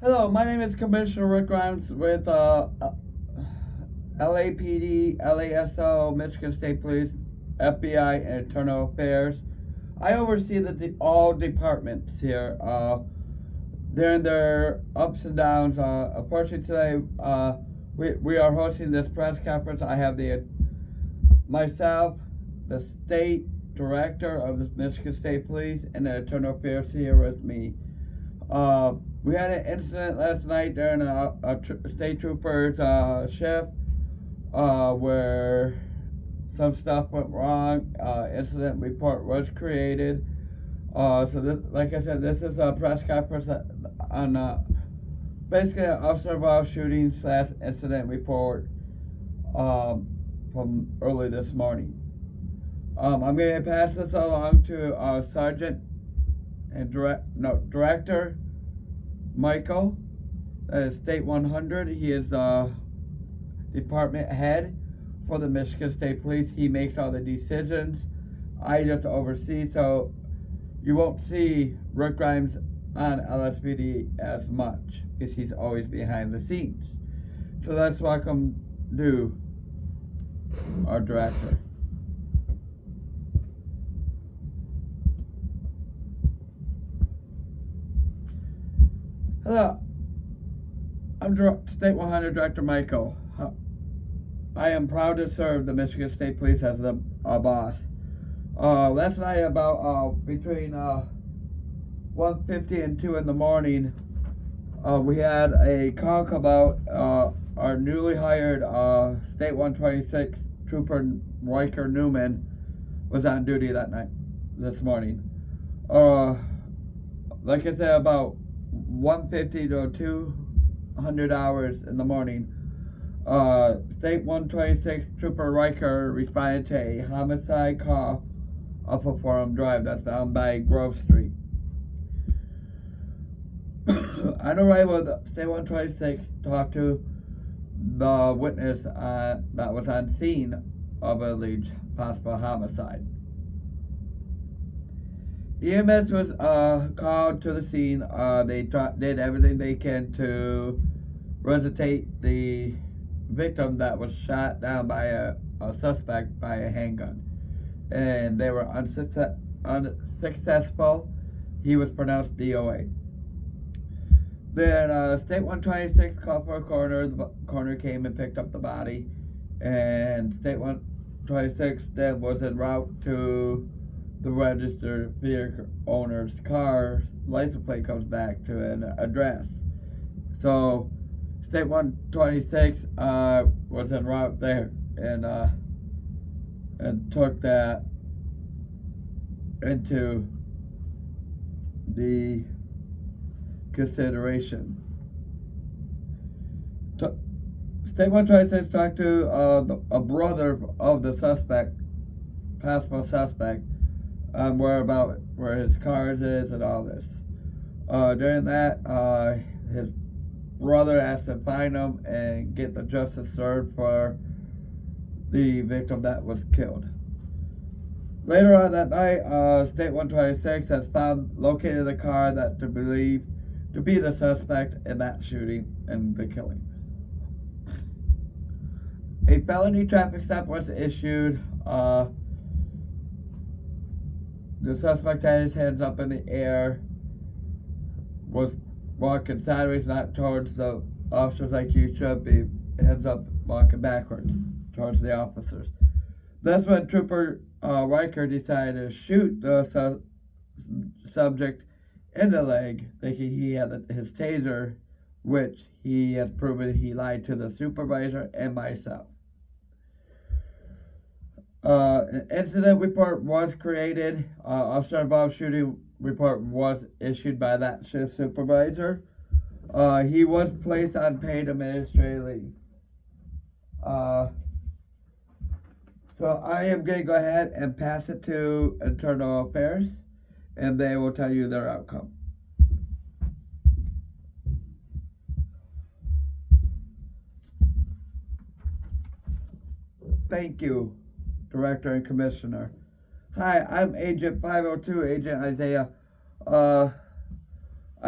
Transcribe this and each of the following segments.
Hello, my name is Commissioner Rick Grimes with LAPD, LASO, Michigan State Police, FBI, and Internal Affairs. I oversee all departments here during their ups and downs. Unfortunately, today we are hosting this press conference. I have myself, the state director of the Michigan State Police, and the Internal Affairs here with me. We had an incident last night during a state trooper's shift where some stuff went wrong. Incident report was created. Like I said, this is a press conference on basically an officer-involved shooting / incident report from early this morning. I'm going to pass this along to Sergeant and Director Michael, State 100. He is department head for the Michigan State Police. He makes all the decisions. I just oversee, so you won't see Rick Grimes on LSPD as much because he's always behind the scenes. So let's welcome our director. Hello, I'm State 100 Director Michael. I am proud to serve the Michigan State Police as a boss. Last night about between 1:50 and 2 in the morning, we had a call come out. Our newly hired State 126 Trooper Riker Newman was on duty this morning. Like I said, about 150 to 200 hours in the morning, State 126 Trooper Riker responded to a homicide call off of Forum Drive, that's down by Grove Street. On arrival, State 126 talked to the witness that was on scene of an alleged possible homicide. EMS was called to the scene. They did everything they can to resuscitate the victim that was shot down by a suspect by a handgun, and they were unsuccessful. He was pronounced DOA. Then State 126 called for a coroner. The coroner came and picked up the body, and State 126 then was en route to the registered vehicle owner's car. License plate comes back to an address. So State 126 was en route there and took that into the consideration. State 126 talked to a brother of the possible suspect, where his cars is and all this. During that, his brother asked to find him and get the justice served for the victim that was killed. Later on that night, State 126 has located the car that to believe to be the suspect in that shooting and the killing. A felony traffic stop was issued. The suspect had his hands up in the air, was walking sideways, not towards the officers like you should be, hands up, walking backwards towards the officers. That's when Trooper Riker decided to shoot the subject in the leg, thinking he had his taser, which he has proven he lied to the supervisor and myself. An incident report was created. Officer involved shooting report was issued by that shift supervisor. He was placed on paid administrative leave. So I am going to go ahead and pass it to Internal Affairs, and they will tell you their outcome. Thank you, Director and Commissioner. Hi, I'm Agent 502, Agent Isaiah. I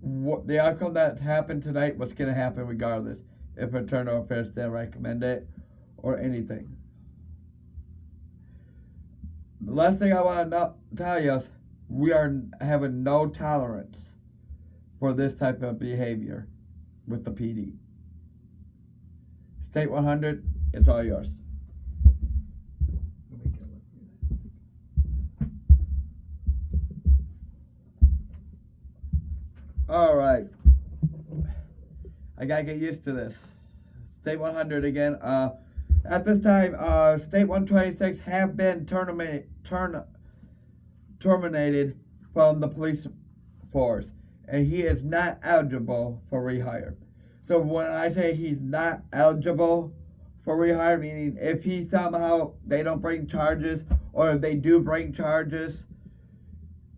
what the outcome that happened tonight was going to happen regardless if Internal Affairs didn't recommend it or anything. The last thing I want to tell you is we are having no tolerance for this type of behavior with the PD. State 100, it's all yours. All right. I gotta get used to this. State 100 again. At this time, State 126 have been terminated from the police force, and he is not eligible for rehire. So when I say he's not eligible for rehire, meaning if he somehow they don't bring charges, or if they do bring charges,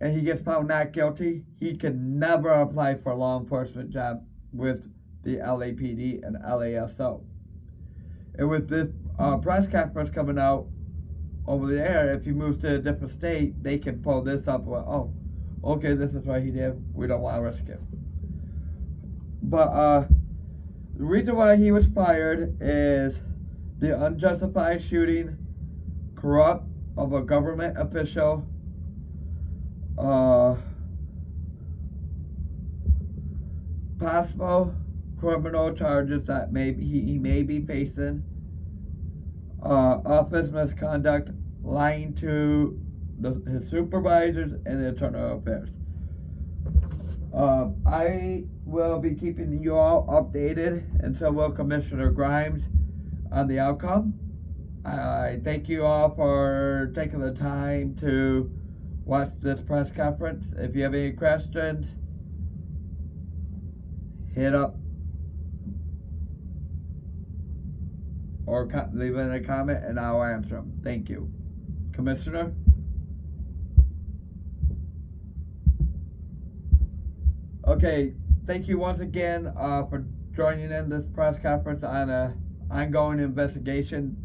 and he gets found not guilty, he can never apply for a law enforcement job with the LAPD and LASO. And with this press conference coming out over the air, if he moves to a different state, they can pull this up. Well, oh, okay, this is what he did. We don't want to risk it. But the reason why he was fired is the unjustified shooting, corrupt of a government official, possible criminal charges that he may be facing, office misconduct, lying to his supervisors, and internal affairs. I will be keeping you all updated, and so will Commissioner Grimes, on the outcome. I thank you all for taking the time to watch this press conference. If you have any questions, hit up or leave it in a comment and I'll answer them. Thank you. Commissioner? Okay, thank you once again for joining in this press conference on an ongoing investigation,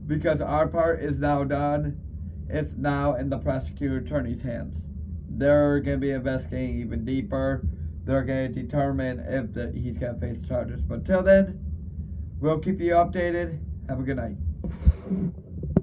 because our part is now done. It's now in the prosecutor attorney's hands. They're going to be investigating even deeper. They're going to determine if he's going to face charges. But till then, we'll keep you updated. Have a good night.